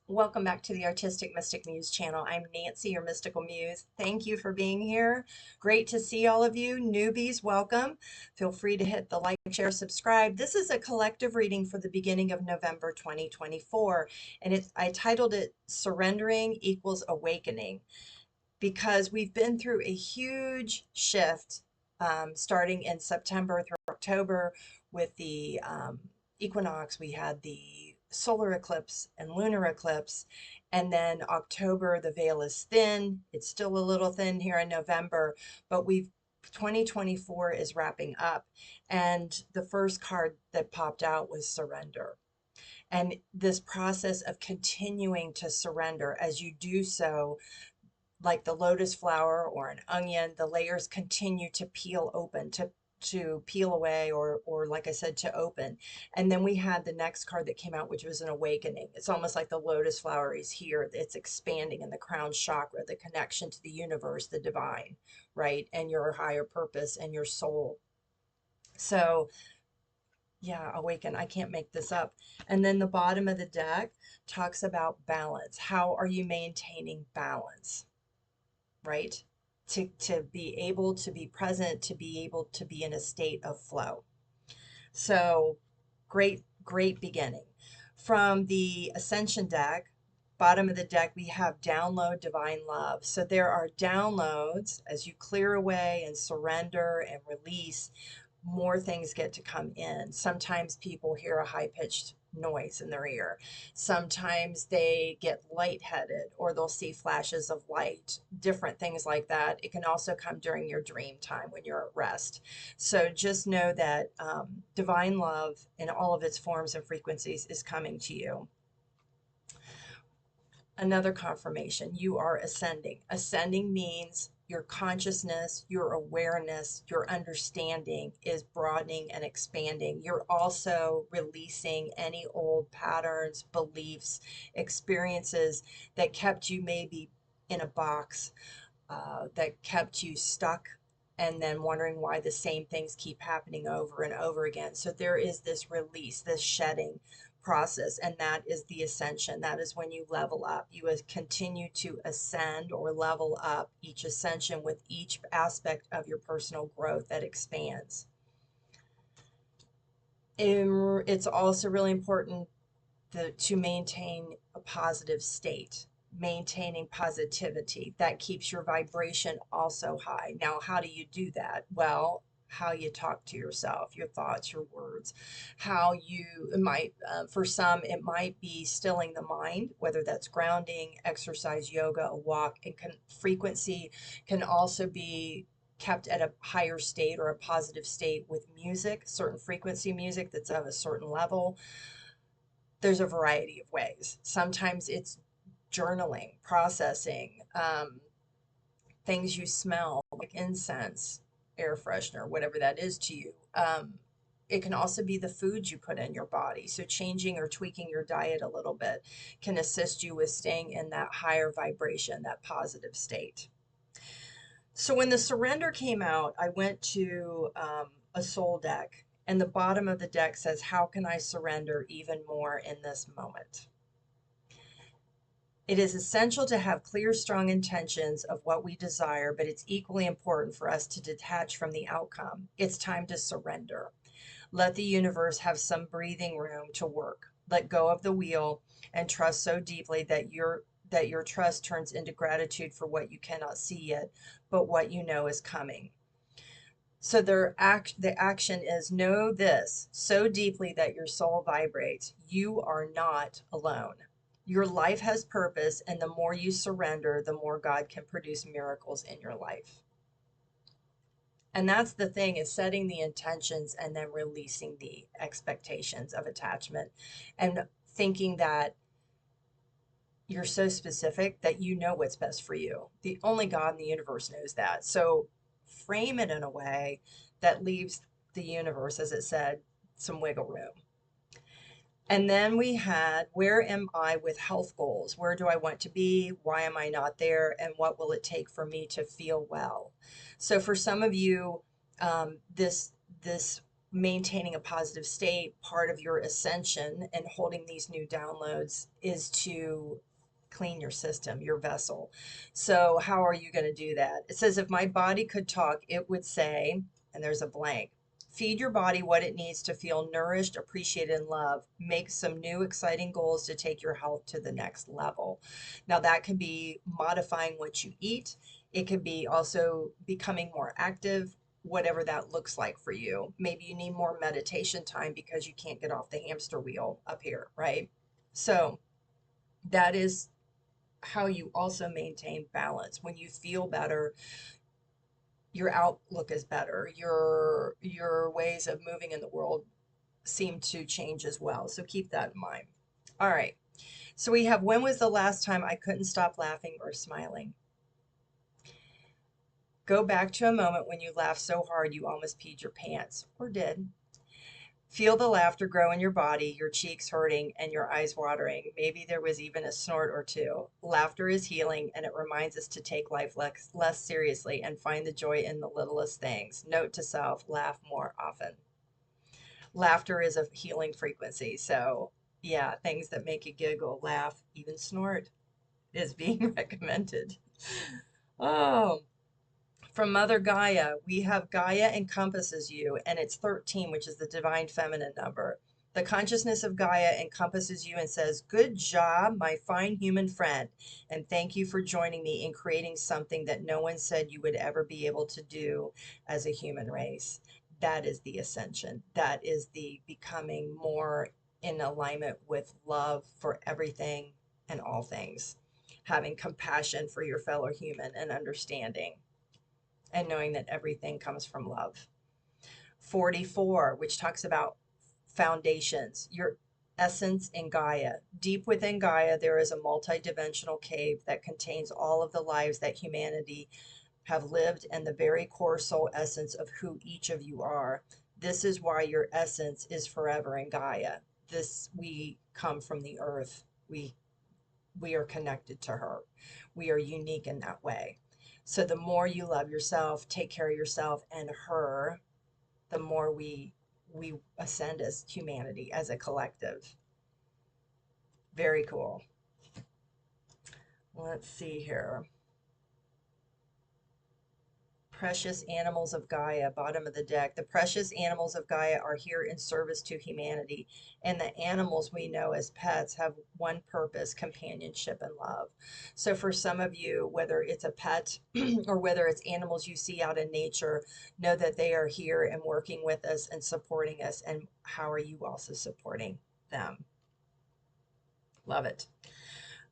Welcome back to the Artistic Mystic Muse channel. I'm Nancy, your mystical muse. Thank you for being here. Great to see all of you. Newbies, welcome. Feel free to hit the like, share, subscribe. This is a collective reading for the beginning of November 2024, and I titled it Surrendering Equals Awakening because we've been through a huge shift starting in September through October with the equinox. We had the solar eclipse and lunar eclipse. And then October, the veil is thin. It's still a little thin here in November, but 2024 is wrapping up. And the first card that popped out was surrender. And this process of continuing to surrender, as you do so, like the lotus flower or an onion, the layers continue to peel open, to peel away, or like I said, to open. And then we had the next card that came out, which was an awakening. It's almost like the lotus flower is here. It's expanding in the crown chakra, the connection to the universe, the divine, right? And your higher purpose and your soul. So yeah, awaken. I can't make this up. And then the bottom of the deck talks about balance. How are you maintaining balance? Right? To be able to be present, to be able to be in a state of flow. So great beginning. From the Ascension deck, bottom of the deck, we have download divine love. So there are downloads as you clear away and surrender and release, more things get to come in. Sometimes people hear a high pitched noise in their ear. Sometimes they get lightheaded or they'll see flashes of light, different things like that. It can also come during your dream time when you're at rest. So just know that divine love in all of its forms and frequencies is coming to you. Another confirmation, you are ascending. Ascending means your consciousness, your awareness, your understanding is broadening and expanding. You're also releasing any old patterns, beliefs, experiences that kept you maybe in a box, that kept you stuck, and then wondering why the same things keep happening over and over again. So there is this release, this shedding process, and that is the ascension. That is when you level up. You continue to ascend or level up each ascension with each aspect of your personal growth that expands. It's also really important to maintain a positive state, maintaining positivity. That keeps your vibration also high. Now, how do you do that? Well, how you talk to yourself, your thoughts, your words, how you it might, for some, it might be stilling the mind, whether that's grounding, exercise, yoga, a walk, and frequency can also be kept at a higher state or a positive state with music, certain frequency music that's of a certain level. There's a variety of ways. Sometimes it's journaling, processing, things you smell, like incense, air freshener, whatever that is to you. It can also be the foods you put in your body. So, changing or tweaking your diet a little bit can assist you with staying in that higher vibration, that positive state. So, when the surrender came out, I went to a soul deck, and the bottom of the deck says, how can I surrender even more in this moment? It is essential to have clear, strong intentions of what we desire, but it's equally important for us to detach from the outcome. It's time to surrender. Let the universe have some breathing room to work. Let go of the wheel and trust so deeply that your trust turns into gratitude for what you cannot see yet, but what you know is coming. So the action is, know this so deeply that your soul vibrates. You are not alone. Your life has purpose, and the more you surrender, the more God can produce miracles in your life. And that's the thing, is setting the intentions and then releasing the expectations of attachment and thinking that you're so specific that you know what's best for you. The only God in the universe knows that. So frame it in a way that leaves the universe, as it said, some wiggle room. And then we had, where am I with health goals? Where do I want to be? Why am I not there? And what will it take for me to feel well? So for some of you, this maintaining a positive state, part of your ascension and holding these new downloads is to clean your system, your vessel. So, how are you going to do that? It says, if my body could talk, it would say, and there's a blank. Feed your body what it needs to feel nourished, appreciated, and loved. Make some new exciting goals to take your health to the next level. Now, that can be modifying what you eat. It could be also becoming more active, whatever that looks like for you. Maybe you need more meditation time because you can't get off the hamster wheel up here, right? So that is how you also maintain balance. When you feel better, your outlook is better. Your ways of moving in the world seem to change as well. So keep that in mind. All right. So we have, when was the last time I couldn't stop laughing or smiling? Go back to a moment when you laughed so hard you almost peed your pants, or did. Feel the laughter grow in your body, your cheeks hurting and your eyes watering. Maybe there was even a snort or two. Laughter is healing, and it reminds us to take life less seriously and find the joy in the littlest things. Note to self, laugh more often. Laughter is a healing frequency. So, yeah, things that make you giggle, laugh, even snort is being recommended. Oh, from Mother Gaia, we have Gaia encompasses you, and it's 13, which is the divine feminine number. The consciousness of Gaia encompasses you and says, good job, my fine human friend, and thank you for joining me in creating something that no one said you would ever be able to do as a human race. That is the ascension. That is the becoming more in alignment with love for everything and all things, having compassion for your fellow human and understanding, and knowing that everything comes from love. 44, which talks about foundations, your essence in Gaia. Deep within Gaia, there is a multidimensional cave that contains all of the lives that humanity have lived and the very core soul essence of who each of you are. This is why your essence is forever in Gaia. We come from the earth. We are connected to her. We are unique in that way. So the more you love yourself, take care of yourself and her, the more we ascend as humanity, as a collective. Very cool. Let's see here. Precious animals of Gaia, bottom of the deck. The precious animals of Gaia are here in service to humanity, and the animals we know as pets have one purpose: companionship and love. So for some of you, whether it's a pet or whether it's animals you see out in nature, know that they are here and working with us and supporting us. And how are you also supporting them? Love it.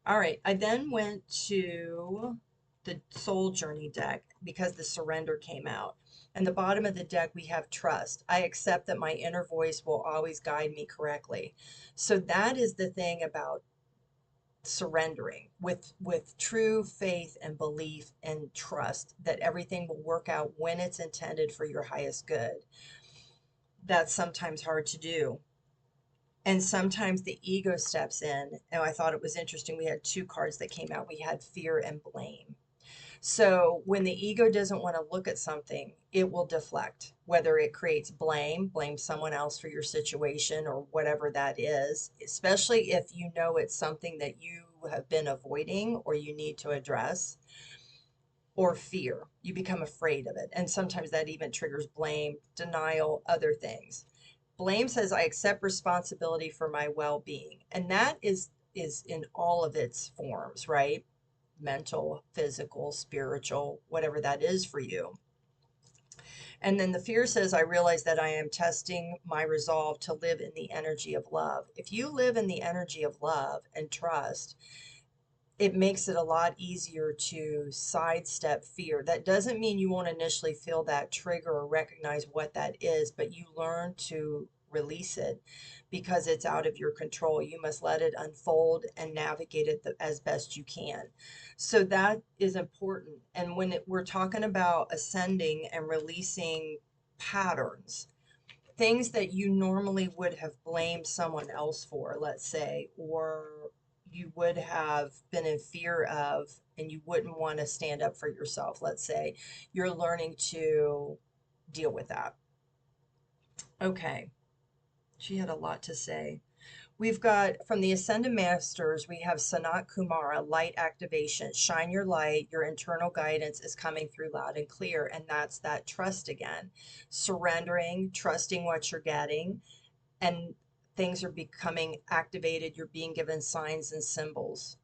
All right, I then went to the Soul Journey deck because the surrender came out. And the bottom of the deck, we have trust. I accept that my inner voice will always guide me correctly. So that is the thing about surrendering, with true faith and belief and trust that everything will work out when it's intended for your highest good. That's sometimes hard to do. And sometimes the ego steps in. And I thought it was interesting. We had two cards that came out. We had fear and blame. So when the ego doesn't want to look at something, it will deflect, whether it creates blame someone else for your situation or whatever that is, especially if you know it's something that you have been avoiding or you need to address, or fear. You become afraid of it. And sometimes that even triggers blame, denial, other things. Blame says, I accept responsibility for my well-being. And that is in all of its forms, right? Mental, physical, spiritual, whatever that is for you. And then the fear says, I realize that I am testing my resolve to live in the energy of love. If you live in the energy of love and trust, it makes it a lot easier to sidestep fear. That doesn't mean you won't initially feel that trigger or recognize what that is, but you learn to release it because it's out of your control. You must let it unfold and navigate it as best you can. So that is important. And when we're talking about ascending and releasing patterns, things that you normally would have blamed someone else for, let's say, or you would have been in fear of, and you wouldn't want to stand up for yourself, let's say, you're learning to deal with that. Okay, she had a lot to say. We've got from the Ascended Masters, we have Sanat Kumara, light activation. Shine your light, your internal guidance is coming through loud and clear. And that's that trust again. Surrendering, trusting what you're getting, and things are becoming activated. You're being given signs and symbols,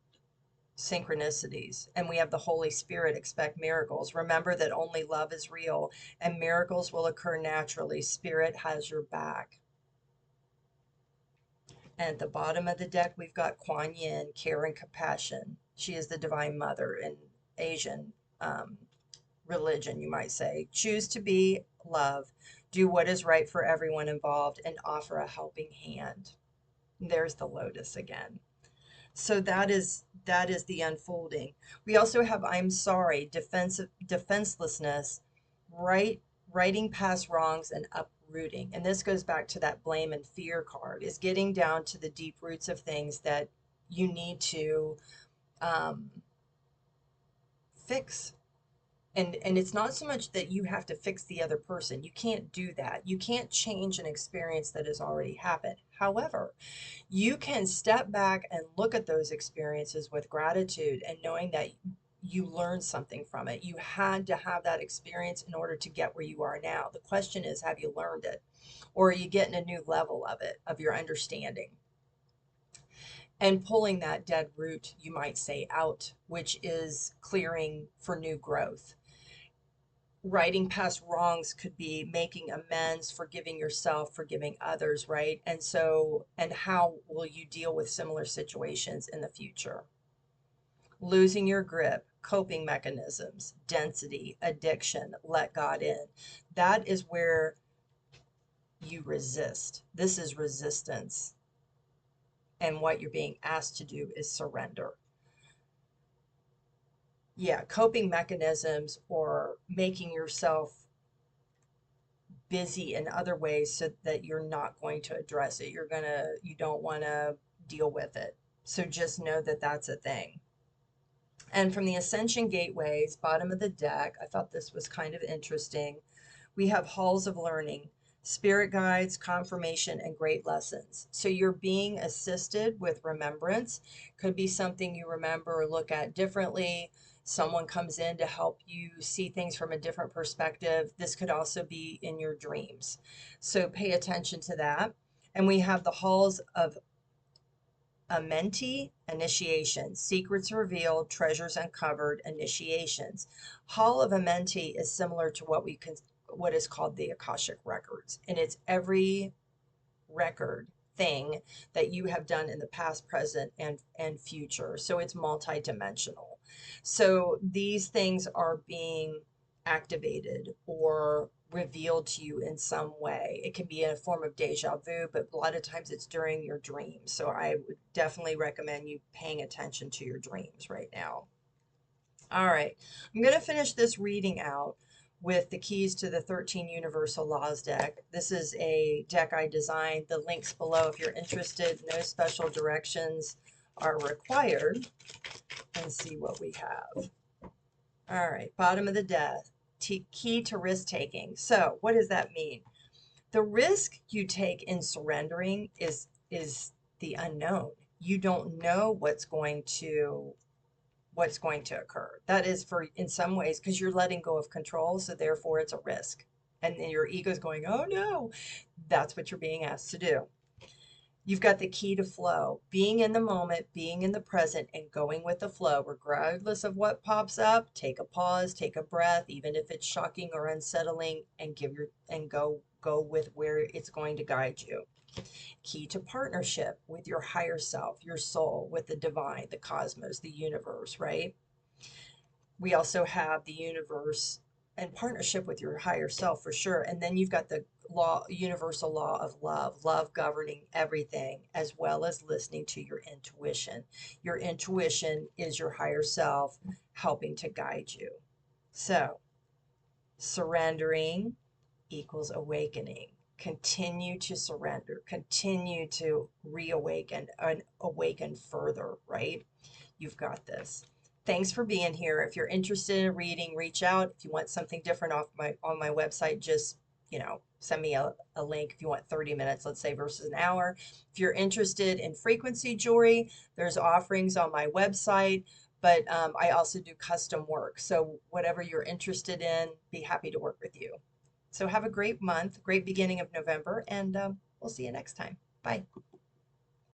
synchronicities. And we have the Holy Spirit, expect miracles. Remember that only love is real and miracles will occur naturally. Spirit has your back. And at the bottom of the deck, we've got Kuan Yin, care and compassion. She is the Divine Mother in Asian um, religion, you might say. Choose to be love, do what is right for everyone involved, and offer a helping hand. There's the lotus again. So that is the unfolding. We also have I'm sorry, defenselessness, right, writing past wrongs and uprooting. And this goes back to that blame and fear card, is getting down to the deep roots of things that you need to um, fix. And it's not so much that you have to fix the other person. You can't do that. You can't change an experience that has already happened. However, you can step back and look at those experiences with gratitude and knowing that you learned something from it. You had to have that experience in order to get where you are now. The question is, have you learned it? Or are you getting a new level of it, of your understanding? And pulling that dead root, you might say, out, which is clearing for new growth. Writing past wrongs could be making amends, forgiving yourself, forgiving others, right? And so, and how will you deal with similar situations in the future? Losing your grip, coping mechanisms, density, addiction, let God in. That is where you resist. This is resistance. And what you're being asked to do is surrender. Yeah, coping mechanisms or making yourself busy in other ways so that you're not going to address it. You don't want to deal with it. So just know that that's a thing. And from the Ascension Gateways, bottom of the deck, I thought this was kind of interesting. We have halls of learning, spirit guides, confirmation, and great lessons. So you're being assisted with remembrance. Could be something you remember or look at differently. Someone comes in to help you see things from a different perspective. This could also be in your dreams. So pay attention to that. And we have the halls of Amenti, initiation, secrets revealed, treasures uncovered, initiations. Hall of Amenti is similar to what is called the Akashic records, and it's every record thing that you have done in the past, present, and future. So it's multidimensional. So these things are being activated or revealed to you in some way. It can be in a form of deja vu, but a lot of times it's during your dreams. So I would definitely recommend you paying attention to your dreams right now. All right, I'm going to finish this reading out with the keys to the 13 Universal Laws deck. This is a deck I designed. The links below if you're interested. No special directions are required. And see what we have. All right, bottom of the deck, key to risk taking. So what does that mean? The risk you take in surrendering is the unknown. You don't know what's going to occur. That is for in some ways because you're letting go of control, so therefore it's a risk. And then your ego's going, "Oh no." That's what you're being asked to do. You've got the key to flow, being in the moment, being in the present, and going with the flow, regardless of what pops up. Take a pause, take a breath, even if it's shocking or unsettling, and go with where it's going to guide you. Key to partnership with your higher self, your soul, with the divine, the cosmos, the universe, right? We also have the universe and partnership with your higher self for sure. And then you've got the universal law of love governing everything, as well as listening to your intuition. Your intuition is your higher self helping to guide you. So surrendering equals awakening. Continue to surrender, continue to reawaken and awaken further, right? You've got this. Thanks for being here. If you're interested in reading, reach out. If you want something different on my website, just send me a link if you want 30 minutes, let's say, versus an hour. If you're interested in frequency jewelry, there's offerings on my website, but I also do custom work. So whatever you're interested in, be happy to work with you. So have a great month, great beginning of November, and we'll see you next time. Bye.